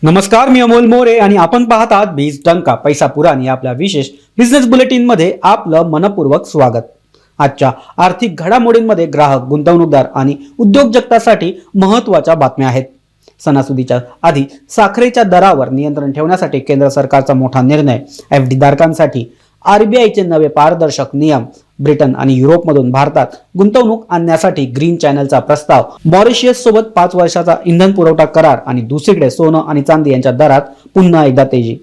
नमस्कार, मी अमोल मोरे आणि आपण पाहत आहात बीज डंका पैसा पुराण या आपल्या विशेष बिझनेस बुलेटिन मध्ये आपलं मनपूर्वक स्वागत। आजच्या आर्थिक घडामोडींमध्ये ग्राहक, गुंतवणूकदार आणि उद्योग जगतासाठी महत्त्वाच्या बातम्या आहेत। सणासुदीच्या आधी साखरेच्या दरावर नियंत्रण ठेवण्यासाठी केंद्र सरकारचा मोठा निर्णय, एफडी धारकांसाठी आरबीआयचे नवे पारदर्शक नियम, ब्रिटन आणि युरोपमधून भारतात गुंतवणूक आणण्यासाठी ग्रीन चॅनलचा प्रस्ताव, मॉरिशस सोबत 5 वर्षाचा इंधन पुरवठा करार आणि दुसरीकडे सोनं आणि चांदी यांच्या दरात पुन्हा एकदा तेजी।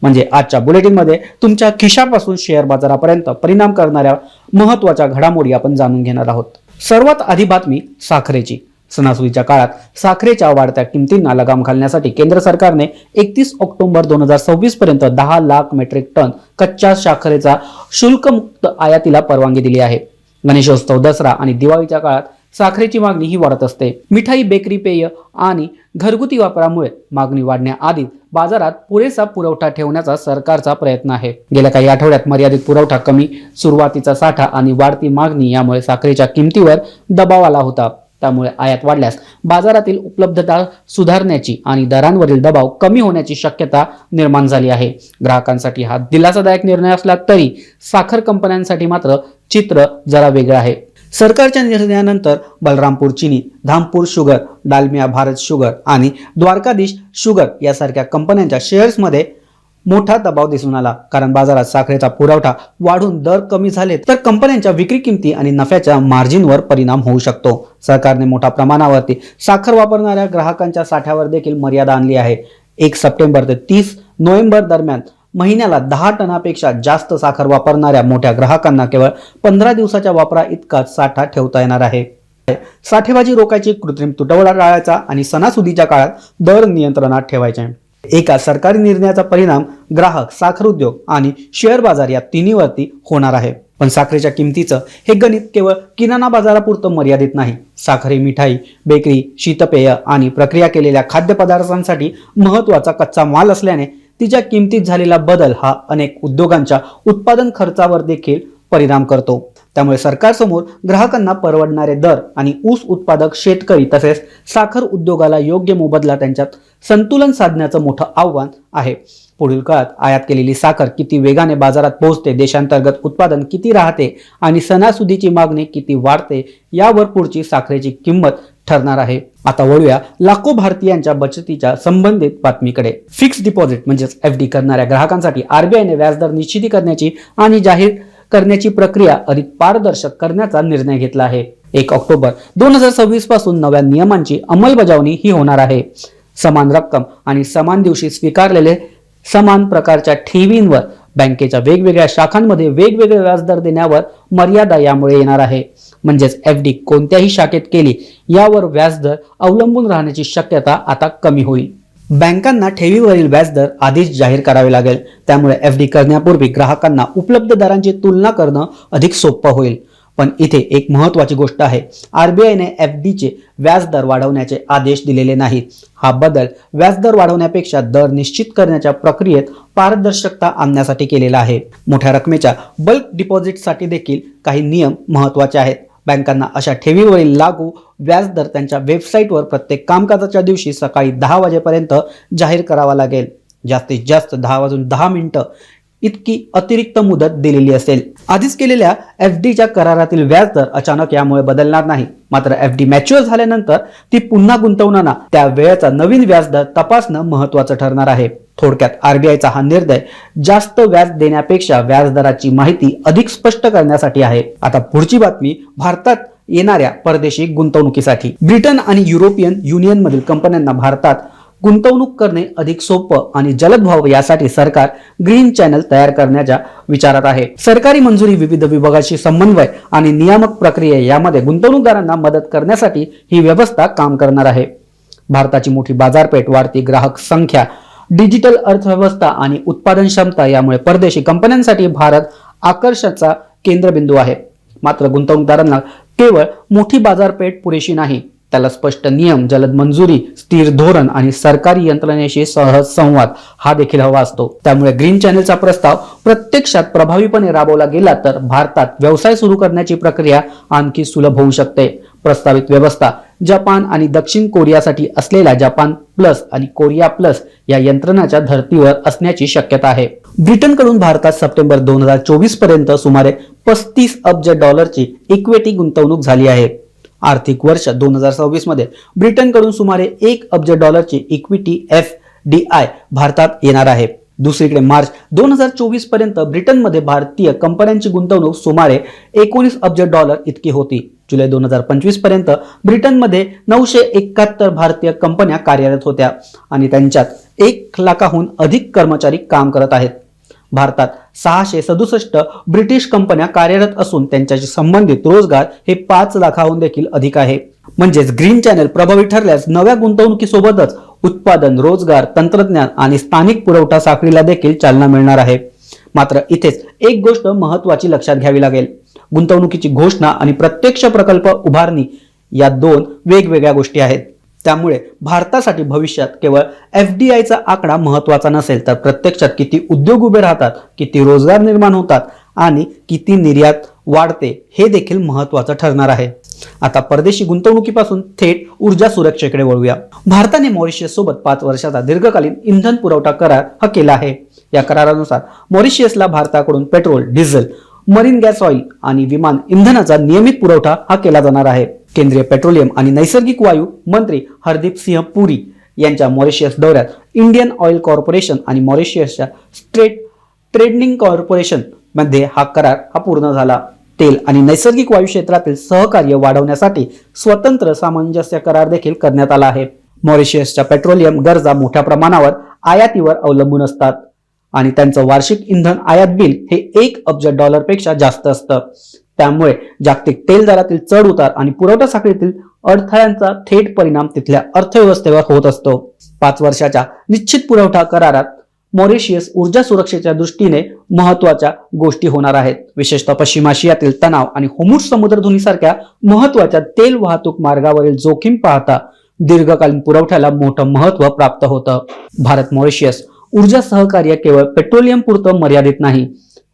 म्हणजे आजच्या बुलेटिनमध्ये तुमच्या खिशापासून शेअर बाजारापर्यंत परिणाम करणाऱ्या महत्त्वाच्या घडामोडी आपण जाणून घेणार आहोत। सर्वात आधी बातमी साखरेची। सणासुदीच्या काळात साखरेच्या वाढत्या किमतींना लगाम घालण्यासाठी केंद्र सरकारने 31 ऑक्टोबर 2026 पर्यंत 10 लाख मेट्रिक टन कच्च्या साखरेचा शुल्कमुक्त आयातीला परवानगी दिली आहे। गणेशोत्सव, दसरा आणि दिवाळीच्या काळात साखरेची मागणी ही वाढत असते। मिठाई, बेकरी, पेय आणि घरगुती वापरामुळे मागणी वाढण्याआधी बाजारात पुरेसा पुरवठा ठेवण्याचा सरकारचा प्रयत्न आहे। गेल्या काही आठवड्यात मर्यादित पुरवठा, कमी सुरुवातीचा साठा आणि वाढती मागणी यामुळे साखरेच्या किमतीवर दबाव आला होता। त्यामुळे आयात वाढल्यास बाजारातील उपलब्धता सुधारण्याची आणि दरांवरील दबाव कमी होण्याची शक्यता निर्माण झाली आहे। ग्राहकांसाठी हा दिलासादायक निर्णय असला तरी साखर कंपन्यांसाठी मात्र चित्र जरा वेगळं आहे। सरकारच्या निर्णयानंतर बलरामपूर चीनी, धामपूर शुगर, डालमिया भारत शुगर आणि द्वारकाधीश शुगर यासारख्या कंपन्यांच्या शेअर्समध्ये मोठा दबाव दिसून आला। कारण बाजारात साखरेचा पुरवठा वाढून दर कमी झाले तर कंपन्यांच्या विक्री किमती आणि नफ्याच्या मार्जिनवर परिणाम होऊ शकतो। सरकारने मोठ्या प्रमाणावरती साखर वापरणाऱ्या ग्राहकांच्या साठ्यावर देखील मर्यादा आणली आहे। 1 सप्टेंबर ते 30 नोव्हेंबर दरम्यान महिन्याला 10 टनापेक्षा जास्त साखर वापरणाऱ्या मोठ्या ग्राहकांना केवळ 15 दिवसाच्या वापरा इतकाच साठा ठेवता येणार आहे। साठेबाजी रोखायची, कृत्रिम तुटवडा टाळायचा आणि सणासुदीच्या काळात दर नियंत्रणात ठेवायचे। एका सरकारी निर्णयाचा परिणाम ग्राहक, साखर उद्योग आणि शेअर बाजार या तिन्हीवरती होणार आहे। पण साखरेच्या किमतीचं हे गणित केवळ किराणा बाजारापुरतं मर्यादित नाही। साखर ही मिठाई, बेकरी, शीतपेय आणि प्रक्रिया केलेल्या खाद्यपदार्थांसाठी महत्त्वाचा कच्चा माल असल्याने तिच्या किमतीत झालेला बदल हा अनेक उद्योगांच्या उत्पादन खर्चावर देखील परिणाम करतो। त्यामुळे सरकारसमोर ग्राहकांना परवडणारे दर आणि ऊस उत्पादक शेतकरी तसेच साखर उद्योगाला योग्य मोबदला त्यांच्यात संतुलन साधण्याचं मोठं आव्हान आहे। पुढील काळात आयात केलेली साखर किती वेगाने बाजारात पोहोचते, देशांतर्गत उत्पादन किती राहते आणि सणासुदीची मागणी किती वाढते यावर पुढची साखरेची किंमत ठरणार आहे। आता वळूया लाखो भारतीयांच्या बचतीच्या संबंधित बातमीकडे। फिक्स डिपॉझिट म्हणजेच एफडी करणाऱ्या ग्राहकांसाठी आरबीआयने व्याजदर निश्चित करण्याची आणि जाहीर करण्याची प्रक्रिया अधिक पारदर्शक करण्याचा निर्णय घेतला आहे। 1 ऑक्टोबर 2026 पासून नव्या नियमांची अंमलबजावणी ही होणार आहे। समान रक्कम आणि समान दिवशी स्वीकारलेले समान प्रकारच्या ठेवींवर बँकेच्या वेगवेगळ्या शाखांमध्ये वेगवेगळे व्याजदर देण्यावर मर्यादा यामुळे येणार आहे। म्हणजेच एफडी कोणत्याही शाखेत केली यावर व्याजदर अवलंबून राहण्याची शक्यता आता कमी होईल। बँकांना ठेवीवरील व्याजदर आधीच जाहीर करावे लागेल। त्यामुळे एफडी करण्यापूर्वी ग्राहकांना उपलब्ध दरांची तुलना करणं अधिक सोपं होईल। पण इथे एक महत्त्वाची गोष्ट आहे, आरबीआयने एफडीचे व्याजदर वाढवण्याचे आदेश दिलेले नाहीत। हा बदल व्याजदर वाढवण्यापेक्षा दर निश्चित करण्याच्या प्रक्रियेत पारदर्शकता आणण्यासाठी केलेला आहे। मोठ्या रकमेच्या बल्क डिपॉझिटसाठी देखील काही नियम महत्त्वाचे आहेत। बँकांना अशा ठेवीवरील लागू व्याजदर त्यांच्या वेबसाईटवर प्रत्येक कामकाजाच्या दिवशी सकाळी 10 वाजेपर्यंत जाहीर करावा लागेल। जास्तीत जास्त 10 वाजून 10 मिनिटं इतकी अतिरिक्त मुदत दिलेली असेल। आधीच केलेल्या एफडीच्या करारातील व्याजदर अचानक यामुळे बदलणार नाही। मात्र एफडी मॅच्युअर झाल्यानंतर ती पुन्हा गुंतवताना त्या वेळेचा नवीन व्याजदर तपासणं महत्त्वाचं ठरणार आहे। थोडक्यात आरबीआयचा हा निर्णय जास्त व्याज देण्यापेक्षा व्याजदराची माहिती अधिक स्पष्ट करण्यासाठी आहे। आता पुढची बातमी भारतात येणाऱ्या परदेशी गुंतवणुकीसाठी। ब्रिटन आणि युरोपियन युनियन मधील कंपन्यांना भारतात गुंतवणूक करणे अधिक सोपं आणि जलद व्हावं यासाठी सरकार ग्रीन चॅनल तयार करण्याच्या विचारात आहे। सरकारी मंजुरी, विविध विभागाशी समन्वय आणि नियामक प्रक्रिया यामध्ये गुंतवणूकदारांना मदत करण्यासाठी ही व्यवस्था काम करणार आहे। भारताची मोठी बाजारपेठ, वाढती ग्राहक संख्या, डिजिटल अर्थव्यवस्था आणि उत्पादन क्षमता यामुळे परदेशी कंपन्यांसाठी भारत आकर्षणाचा केंद्रबिंदू आहे। मात्र गुंतवणूकदारांना केवळ मोठी बाजारपेठ पुरेशी नाही, त्याला स्पष्ट नियम, जलद मंजुरी, स्थिर धोरण आणि सरकारी यंत्रणेशी सहज संवाद हा देखील हवा असतो। त्यामुळे ग्रीन चॅनलचा प्रस्ताव प्रत्यक्षात प्रभावीपणे राबवला गेला तर भारतात व्यवसाय सुरू करण्याची प्रक्रिया आणखी सुलभ होऊ शकते। प्रस्तावित व्यवस्था जपान आणि दक्षिण कोरियासाठी असलेल्या जपान प्लस आणि कोरिया प्लस या यंत्रणाच्या धर्तीवर असण्याची शक्यता आहे. ब्रिटनकडून भारतात सप्टेंबर 2024 पर्यंत सुमारे 35 अब्ज डॉलरची इक्विटी गुंतवणूक झाली आहे. आर्थिक वर्ष 2026 मध्ये ब्रिटनकडून सुमारे 1 अब्ज डॉलरची इक्विटी FDI भारतात येणार आहे. दुसरीकडे मार्च 2024 पर्यंत ब्रिटनमध्ये भारतीय कंपन्यांची गुंतवणूक सुमारे 19 अब्ज डॉलर इतकी होती. जुलै 2025 पर्यंत ब्रिटनमध्ये 971 भारतीय कंपन्या कार्यरत होत्या आणि त्यांच्यात 1 लाखाहून अधिक कर्मचारी काम करत आहेत. भारतात 667 ब्रिटिश कंपन्या कार्यरत असून त्यांच्याशी संबंधित रोजगार हे 5 लाखाहून देखील अधिक आहे. म्हणजेच ग्रीन चॅनल प्रभावी ठरल्यास नव्या गुंतवणुकीसोबतच उत्पादन, रोजगार, तंत्रज्ञान आणि स्थानिक पुरवठा साखळीला देखील चालना मिळणार आहे. मात्र इथेच एक गोष्ट महत्त्वाची लक्षात घ्यावी लागेल. गुंतवणुकीची घोषणा आणि प्रत्यक्ष प्रकल्प उभारणी या 2 वेगवेगळ्या गोष्टी आहेत. त्यामुळे भारतासाठी भविष्यात केवळ FDIचा आकडा महत्त्वाचा नसेल तर प्रत्यक्षात किती उद्योग उभे राहतात, किती रोजगार निर्माण होतात आणि किती निर्यात वाढते हे देखील महत्त्वाचं ठरणार आहे. आता परदेशी गुंतवणुकीपासून थेट ऊर्जा सुरक्षेकडे वळूया. भारताने मॉरिशियस सोबत 5 वर्षाचा दीर्घकालीन इंधन पुरवठा करार हा केला आहे. या करारानुसार मॉरिशियसला भारताकडून petrol, diesel, marine gas oil आणि विमान इंधनाचा नियमित पुरवठा हा केला जाणार आहे. केंद्रीय पेट्रोलियम आणि नैसर्गिक वायू मंत्री हरदीप सिंह पुरी यांच्या मॉरिशियस दौऱ्यात इंडियन ऑइल कॉर्पोरेशन आणि मॉरिशियसच्या स्टेट ट्रेडिंग कॉर्पोरेशन मध्ये हा करार हा पूर्ण झाला. तेल आणि नैसर्गिक वायू क्षेत्रातील सहकार्य वाढवण्यासाठी स्वतंत्र सामंजस्य करार देखील करण्यात आला आहे. मॉरिशियसच्या पेट्रोलियम गरजा मोठ्या प्रमाणावर आयातीवर अवलंबून असतात आणि त्यांचं वार्षिक इंधन आयात बिल हे 1 अब्ज डॉलरपेक्षा जास्त असतं. त्यामुळे जागतिक तेल दरातील चढ उतार आणि पुरवठा साखळीतील अडथळ्यांचा थेट परिणाम तिथल्या अर्थव्यवस्थेवर होत असतो. 5 वर्षाच्या निश्चित पुरवठा करारात मॉरिशियस ऊर्जा सुरक्षेच्या दृष्टीने महत्त्वाच्या गोष्टी होणार आहेत. विशेषतः पश्चिम आशियातील तणाव आणि होर्मुझ समुद्रधुनीसारख्या महत्त्वाच्या तेल वाहतूक मार्गावरील जोखीम पाहता दीर्घकालीन पुरवठ्याला मोठं महत्त्व प्राप्त होतं. भारत मॉरिशियस ऊर्जा सहकार्य केवळ पेट्रोलियम पुरतं मर्यादित नाही.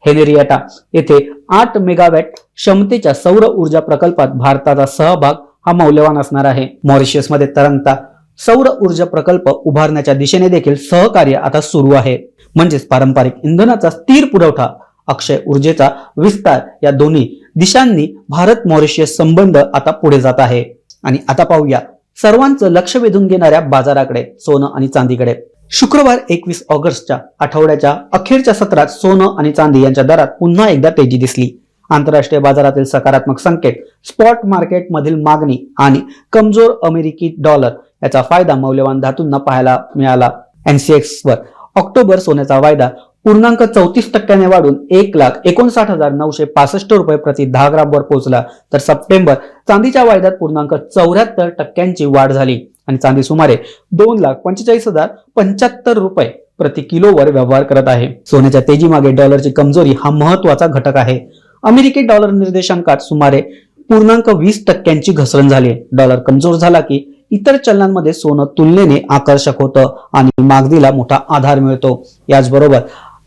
हेनेरिएटा येथे 8 मेगावॅट क्षमतेच्या सौर ऊर्जा प्रकल्पात भारताचा सहभाग हा मौल्यवान असणार आहे. मॉरिशियसमध्ये तरंगता सौर ऊर्जा प्रकल्प उभारण्याच्या दिशेने देखील सहकार्य आता सुरू आहे. म्हणजेच पारंपरिक इंधनाचा स्थिर पुरवठा, अक्षय ऊर्जेचा विस्तार या दोन्ही दिशांनी भारत मॉरिशियस संबंध आता पुढे जात आहे. आणि आता पाहूया सर्वांचं लक्ष वेधून घेणाऱ्या बाजाराकडे, सोनं आणि चांदीकडे. शुक्रवार 21 ऑगस्टच्या आठवड्याच्या अखेरच्या सत्रात सोनं आणि चांदी यांच्या दरात पुन्हा एकदा तेजी दिसली. आंतरराष्ट्रीय बाजारातील सकारात्मक संकेत, स्पॉट मार्केटमधील मागणी आणि कमजोर अमेरिकी डॉलर याचा फायदा मौल्यवान धातूंना पाहायला मिळाला. NCX वर ऑक्टोबर सोन्याचा वायदा 0.34% वाढून 1,59,965 रुपये प्रति 10 ग्रामवर पोहोचला. तर सप्टेंबर चांदीच्या वायद्यात 0.74% वाढ झाली आणि चांदी सुमारे 2,45,075 रुपये प्रति किलोवर व्यवहार करत आहे. सोन्याच्या तेजी मागे डॉलरची कमजोरी हा महत्त्वाचा घटक आहे. अमेरिकी डॉलर निर्देशांकात सुमारे 0.20% घसरण झाली. डॉलर कमजोर झाला की इतर चलनांमध्ये सोनं तुलनेने आकर्षक होतं आणि मागणीला मोठा आधार मिळतो. याचबरोबर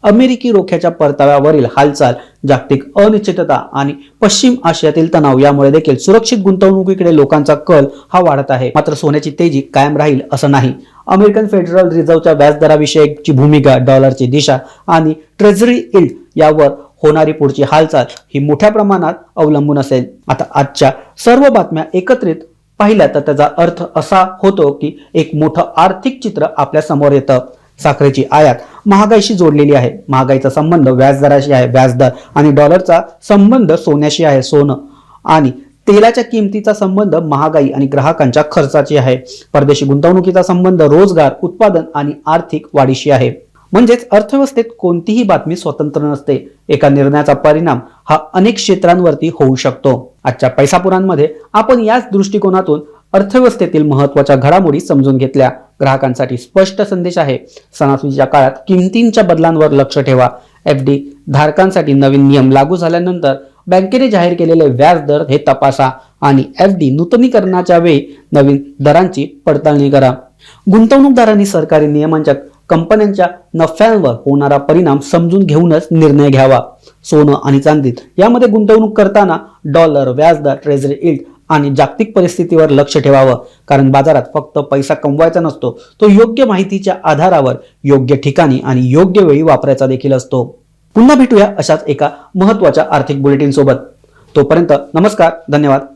अमेरिकी रोख्याच्या परताव्यावरील हालचाल, जागतिक अनिश्चितता आणि पश्चिम आशियातील तणाव यामुळे देखील सुरक्षित गुंतवणुकीकडे लोकांचा कल हा वाढत आहे. मात्र सोन्याची तेजी कायम राहील असं नाही. अमेरिकन फेडरल रिझर्व्हच्या व्याजदराविषयीची भूमिका, डॉलरची दिशा आणि ट्रेझरी यील्ड यावर होणारी पुढची हालचाल ही मोठ्या प्रमाणात अवलंबून असेल. आता आजच्या सर्व बातम्या एकत्रित पाहिल्या तर त्याचा अर्थ असा होतो की एक मोठं आर्थिक चित्र आपल्या समोर येतं. साखरेची आयात महागाईशी जोडलेली आहे. महागाईचा संबंध व्याजदराशी आहे. व्याजदर आणि डॉलरचा संबंध सोन्याशी आहे. सोनं आणि तेलाच्या किमतीचा संबंध महागाई आणि ग्राहकांच्या खर्चाची आहे. परदेशी गुंतवणुकीचा संबंध रोजगार, उत्पादन आणि आर्थिक वाढीशी आहे. म्हणजेच अर्थव्यवस्थेत कोणतीही बातमी स्वतंत्र नसते. एका निर्णयाचा परिणाम हा अनेक क्षेत्रांवरती होऊ शकतो. आजच्या पैसापुरांमध्ये आपण याच दृष्टिकोनातून अर्थव्यवस्थेतील महत्त्वाच्या घडामोडी समजून घेतल्या. ग्राहकांसाठी स्पष्ट संदेश आहे. सणासुदीच्या काळात किमतींच्या बदलांवर लक्ष ठेवा. FD धारकांसाठी नवीन नियम लागू झाल्यानंतर बँकेने जाहीर केलेले व्याज दर हे तपासा आणि FD नूतनीकरणाच्या वेळी नवीन दरांची पडताळणी करा. गुंतवणूकदारांनी सरकारी नियमांच्या कंपन्यांच्या नफ्यांवर होणारा परिणाम समजून घेऊनच निर्णय घ्यावा. सोनं आणि चांदीत यामध्ये गुंतवणूक करताना डॉलर, व्याजदर, ट्रेझरी यील्ड आणि जागतिक परिस्थितीवर लक्ष ठेवावं, कारण बाजारात फक्त पैसा कमवायचा नसतो, तो योग्य माहितीच्या आधारावर योग्य ठिकाणी आणि योग्य वेळी वापरायचा देखील असतो. पुन्हा भेटूया अशाच एका महत्त्वाच्या आर्थिक बुलेटिन सोबत. तोपर्यंत नमस्कार, धन्यवाद.